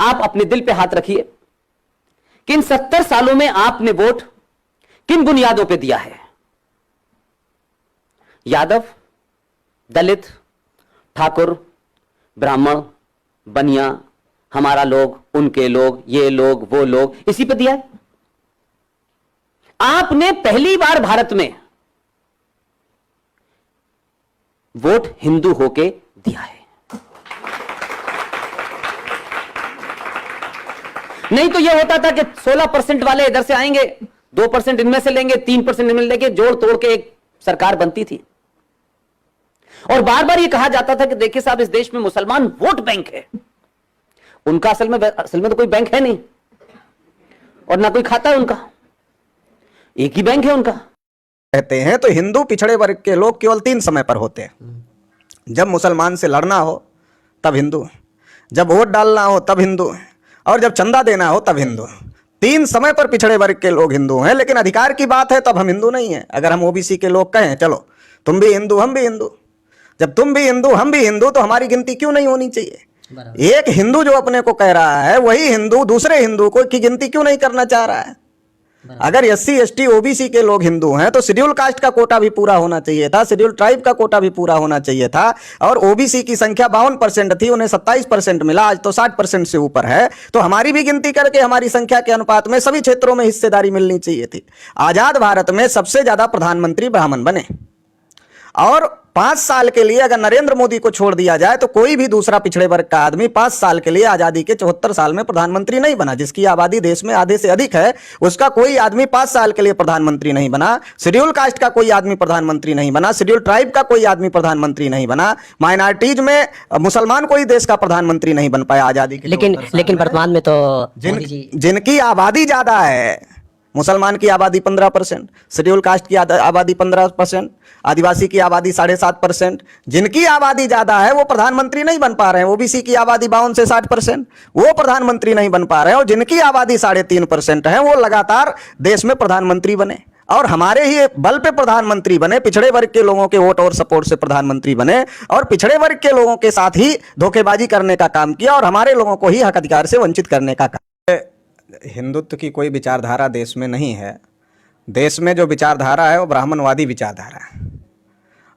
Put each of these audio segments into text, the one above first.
आप अपने दिल पे हाथ रखिए कि इन 70 सालों में आपने वोट किन बुनियादों पे दिया है। यादव, दलित, ठाकुर, ब्राह्मण, बनिया, हमारा लोग, उनके लोग, ये लोग, वो लोग, इसी पे दिया है। आपने पहली बार भारत में वोट हिंदू होके दिया है। नहीं तो यह होता था कि 16% वाले इधर से आएंगे, 2% इनमें से लेंगे, 3% इनमें लेंगे, जोड़ तोड़ के एक सरकार बनती थी। और बार बार यह कहा जाता था कि देखिए साहब, इस देश में मुसलमान वोट बैंक है। उनका असल में तो कोई बैंक है नहीं, और ना कोई खाता है उनका, एक ही बैंक है उनका। कहते हैं तो हिंदू पिछड़े वर्ग के लोग केवल 3 समय पर होते हैं। जब मुसलमान से लड़ना हो तब हिंदू, जब वोट डालना हो तब हिंदू, और जब चंदा देना हो तब हिंदू। 3 समय पर पिछड़े वर्ग के लोग हिंदू हैं। लेकिन अधिकार की बात है तब हम हिंदू नहीं हैं। अगर हम ओबीसी के लोग कहें चलो तुम भी हिंदू हम भी हिंदू, जब तुम भी हिंदू हम भी हिंदू, तो हमारी गिनती क्यों नहीं होनी चाहिए। एक हिंदू जो अपने को कह रहा है वही हिंदू दूसरे हिंदू को की गिनती क्यों नहीं करना चाह रहा है। अगर SC ST OBC के लोग हिंदू हैं तो शेड्यूल कास्ट का कोटा भी पूरा होना चाहिए था, शेड्यूल ट्राइब का कोटा भी पूरा होना चाहिए था। और OBC की संख्या 52% थी, उन्हें 27% मिला, आज तो 60% से ऊपर है। तो हमारी भी गिनती करके हमारी संख्या के अनुपात में सभी क्षेत्रों में हिस्सेदारी मिलनी चाहिए थी। आजाद भारत में सबसे ज्यादा प्रधानमंत्री ब्राह्मण बने, और 5 साल के लिए अगर नरेंद्र मोदी को छोड़ दिया जाए तो कोई भी दूसरा पिछड़े वर्ग का आदमी 5 साल के लिए आजादी के 74 साल में प्रधानमंत्री नहीं बना। जिसकी आबादी देश में आधे से अधिक है, उसका कोई आदमी 5 साल के लिए प्रधानमंत्री नहीं बना। शेड्यूल कास्ट का कोई आदमी प्रधानमंत्री नहीं बना, शेड्यूल ट्राइब का कोई आदमी प्रधानमंत्री नहीं बना, माइनॉरिटीज में मुसलमान कोई देश का प्रधानमंत्री नहीं बन पाया आजादी के। लेकिन वर्तमान में तो जिनकी आबादी ज्यादा है, मुसलमान की आबादी 15%, शेड्यूल कास्ट की आबादी 15%, आदिवासी की आबादी 7.5%, जिनकी आबादी ज्यादा है वो प्रधानमंत्री नहीं बन पा रहे हैं। ओबीसी की आबादी 52 से 60%, वो प्रधानमंत्री नहीं बन पा रहे हैं। और जिनकी आबादी 3.5% है वो लगातार देश में प्रधानमंत्री बने, और हमारे ही बल पे प्रधानमंत्री बने, पिछड़े वर्ग के लोगों के वोट और सपोर्ट से प्रधानमंत्री बने, और पिछड़े वर्ग के लोगों के साथ ही धोखेबाजी करने का काम किया, और हमारे लोगों को ही हक अधिकार से वंचित करने का काम। हिंदुत्व की कोई विचारधारा देश में नहीं है। देश में जो विचारधारा है वो ब्राह्मणवादी विचारधारा है,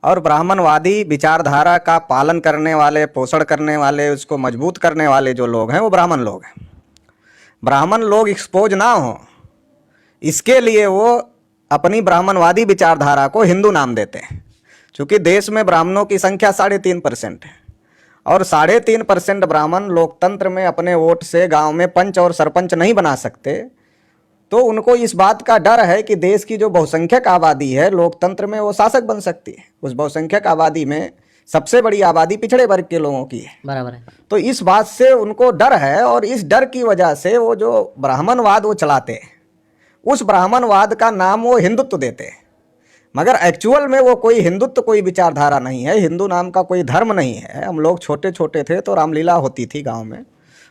और ब्राह्मणवादी विचारधारा का पालन करने वाले, पोषण करने वाले, उसको मजबूत करने वाले जो लोग हैं वो ब्राह्मण लोग हैं। ब्राह्मण लोग एक्सपोज ना हो इसके लिए वो अपनी ब्राह्मणवादी विचारधारा को हिंदू नाम देते हैं। क्योंकि देश में ब्राह्मणों की संख्या 3.5% है, और 3.5% ब्राह्मण लोकतंत्र में अपने वोट से गांव में पंच और सरपंच नहीं बना सकते। तो उनको इस बात का डर है कि देश की जो बहुसंख्यक आबादी है लोकतंत्र में वो शासक बन सकती है। उस बहुसंख्यक आबादी में सबसे बड़ी आबादी पिछड़े वर्ग के लोगों की है, बराबर है। तो इस बात से उनको डर है, और इस डर की वजह से वो जो ब्राह्मणवाद वो चलाते हैं, उस ब्राह्मणवाद का नाम वो हिंदुत्व देते हैं। मगर एक्चुअल में वो कोई हिंदुत्व कोई विचारधारा नहीं है, हिंदू नाम का कोई धर्म नहीं है। हम लोग छोटे छोटे थे तो रामलीला होती थी गांव में,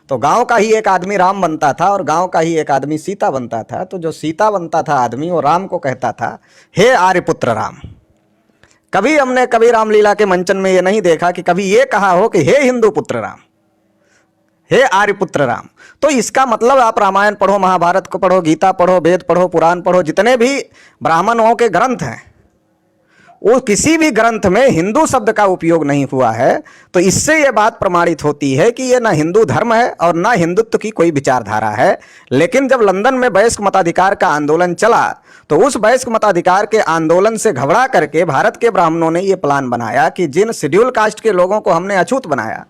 तो गांव का ही एक आदमी राम बनता था और गांव का ही एक आदमी सीता बनता था। तो जो सीता बनता था आदमी वो राम को कहता था हे आर्यपुत्र राम। कभी हमने कभी रामलीला के मंचन में ये नहीं देखा कि कभी ये कहा हो कि हे हिंदू पुत्र राम, हे आर्यपुत्र राम। तो इसका मतलब आप रामायण पढ़ो, महाभारत को पढ़ो, गीता पढ़ो, वेद पढ़ो, पुराण पढ़ो, जितने भी ब्राह्मणों के ग्रंथ हैं वो किसी भी ग्रंथ में हिंदू शब्द का उपयोग नहीं हुआ है। तो इससे यह बात प्रमाणित होती है कि यह ना हिंदू धर्म है और ना हिंदुत्व की कोई विचारधारा है। लेकिन जब लंदन में वयस्क मताधिकार का आंदोलन चला तो उस वयस्क मताधिकार के आंदोलन से घबरा करके भारत के ब्राह्मणों ने यह प्लान बनाया कि जिन शेड्यूल कास्ट के लोगों को हमने अछूत बनाया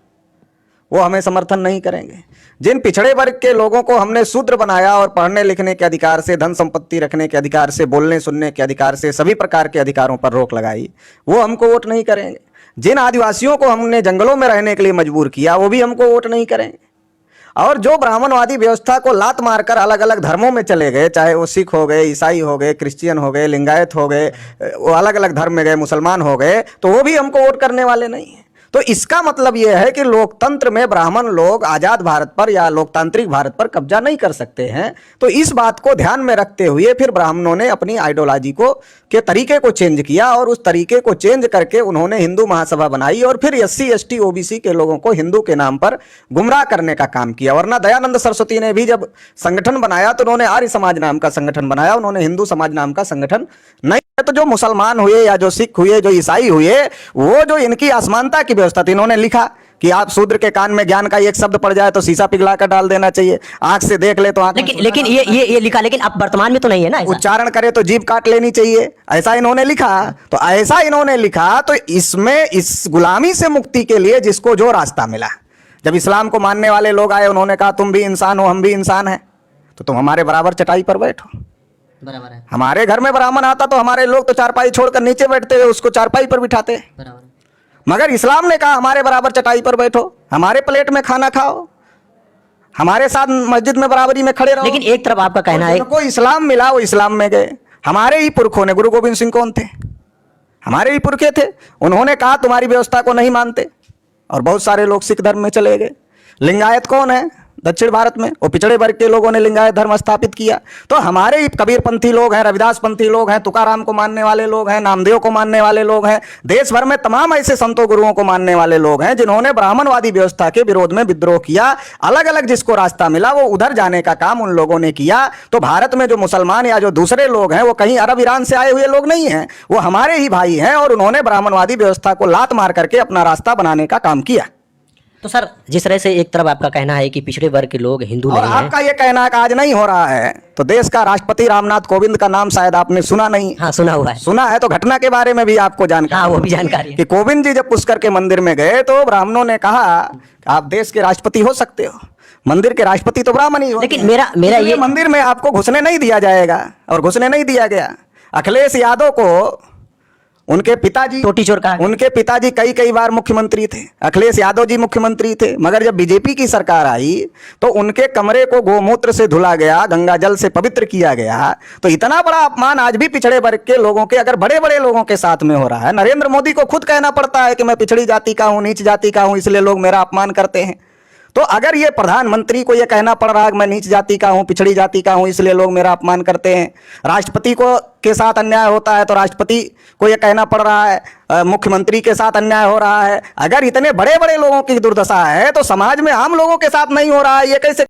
वो हमें समर्थन नहीं करेंगे, जिन पिछड़े वर्ग के लोगों को हमने शूद्र बनाया और पढ़ने लिखने के अधिकार से, धन संपत्ति रखने के अधिकार से, बोलने सुनने के अधिकार से, सभी प्रकार के अधिकारों पर रोक लगाई, वो हमको वोट नहीं करेंगे। जिन आदिवासियों को हमने जंगलों में रहने के लिए मजबूर किया वो भी हमको वोट नहीं करेंगे। और जो ब्राह्मणवादी व्यवस्था को लात मारकर अलग अलग धर्मों में चले गए, चाहे वो सिख हो गए, ईसाई हो गए, क्रिश्चियन हो गए, लिंगायत हो गए, वो अलग अलग धर्म में गए, मुसलमान हो गए, तो वो भी हमको वोट करने वाले नहीं है। तो इसका मतलब यह है कि लोकतंत्र में ब्राह्मण लोग आजाद भारत पर या लोकतांत्रिक भारत पर कब्जा नहीं कर सकते हैं। तो इस बात को ध्यान में रखते हुए फिर ब्राह्मणों ने अपनी आइडियोलॉजी को के तरीके को चेंज किया और उस तरीके को चेंज करके उन्होंने हिंदू महासभा बनाई और फिर SC ST OBC के लोगों को हिंदू के नाम पर गुमराह करने का काम किया। वरना दयानंद सरस्वती ने भी जब संगठन बनाया तो उन्होंने आर्य समाज नाम का संगठन बनाया, उन्होंने हिंदू समाज नाम का संगठन नहीं। तो जो मुसलमान हुए या जो सिख हुए, जो ईसाई हुए, वो जो इनकी असमानता की व्यवस्था थी, इन्होंने लिखा कि आप शूद्र के कान में ज्ञान का एक शब्द पड़ जाए तो शीशा पिघला कर डाल देना चाहिए, आंख से देख ले तो आंख लेकिन ये लिखा, लेकिन अब वर्तमान में तो नहीं है ना ऐसा। उच्चारण करे तो जीभ काट लेनी चाहिए, ऐसा इन्होंने लिखा। तो ऐसा इन्होंने लिखा तो इसमें इस गुलामी से मुक्ति के लिए जिसको जो रास्ता मिला, जब इस्लाम को मानने वाले लोग आए, उन्होंने कहा तुम भी इंसान हो, हम भी इंसान हैं, तो तुम हमारे बराबर चटाई पर बैठो। बराबर है। हमारे घर में ब्राह्मण आता तो हमारे लोग तो चारपाई छोड़कर नीचे बैठते हुए उसको चारपाई पर बिठाते। बराबर। मगर इस्लाम ने कहा हमारे बराबर चटाई पर बैठो, हमारे प्लेट में खाना खाओ, हमारे साथ मस्जिद में बराबरी में खड़े रहो। लेकिन एक तरफ आपका कहना है, जिनको इस्लाम मिला वो इस्लाम में गए। हमारे ही पुरखों ने, गुरु गोविंद सिंह कौन थे? हमारे ही पुरखे थे। उन्होंने कहा तुम्हारी व्यवस्था को नहीं मानते और बहुत सारे लोग सिख धर्म में चले गए। लिंगायत कौन है दक्षिण भारत में? वो पिछड़े वर्ग के लोगों ने लिंगायत धर्म स्थापित किया। तो हमारे ही कबीरपंथी लोग हैं, रविदास पंथी लोग हैं, तुकाराम को मानने वाले लोग हैं, नामदेव को मानने वाले लोग हैं, देश भर में तमाम ऐसे संतों गुरुओं को मानने वाले लोग हैं जिन्होंने ब्राह्मणवादी व्यवस्था के विरोध में विद्रोह किया। अलग अलग जिसको रास्ता मिला वो उधर जाने का काम उन लोगों ने किया। तो भारत में जो मुसलमान या जो दूसरे लोग हैं वो कहीं अरब ईरान से आए हुए लोग नहीं हैं, वो हमारे ही भाई हैं और उन्होंने ब्राह्मणवादी व्यवस्था को लात मार करके अपना रास्ता बनाने का काम किया। तो सर जिस तरह से एक तरफ आपका कहना है कि पिछड़े वर्ग के लोग हिंदू और नहीं हैं, आपका ये कहना कि आज नहीं हो रहा है, तो देश का राष्ट्रपति रामनाथ कोविंद का नाम शायद आपने सुना नहीं। हाँ सुना हुआ है। सुना है तो घटना के बारे में भी आपको जानकारी? हाँ वो भी जानकारी है। कि कोविंद जी जब पुष्कर के मंदिर में गए तो ब्राह्मणों ने कहा कि आप देश के राष्ट्रपति हो सकते हो, मंदिर के राष्ट्रपति तो ब्राह्मण ही हो। लेकिन मेरा ये मंदिर में आपको घुसने नहीं दिया जाएगा और घुसने नहीं दिया गया। अखिलेश यादव को उनके पिताजी टोटी चोर कहा। उनके पिताजी कई बार मुख्यमंत्री थे, अखिलेश यादव जी मुख्यमंत्री थे। मगर जब बीजेपी की सरकार आई तो उनके कमरे को गोमूत्र से धुला गया, गंगा जल से पवित्र किया गया। तो इतना बड़ा अपमान आज भी पिछड़े वर्ग के लोगों के, अगर बड़े बड़े लोगों के साथ में हो रहा है। नरेंद्र मोदी को खुद कहना पड़ता है कि मैं पिछड़ी जाति का हूं, नीच जाति का हूं, इसलिए लोग मेरा अपमान करते हैं। तो अगर ये प्रधानमंत्री को ये कहना पड़ रहा है कि मैं नीच जाति का हूं, पिछड़ी जाति का हूं, इसलिए लोग मेरा अपमान करते हैं, राष्ट्रपति को के साथ अन्याय होता है तो राष्ट्रपति को ये कहना पड़ रहा है, मुख्यमंत्री के साथ अन्याय हो रहा है, अगर इतने बड़े बड़े लोगों की दुर्दशा है तो समाज में आम लोगों के साथ नहीं हो रहा है, ये कैसे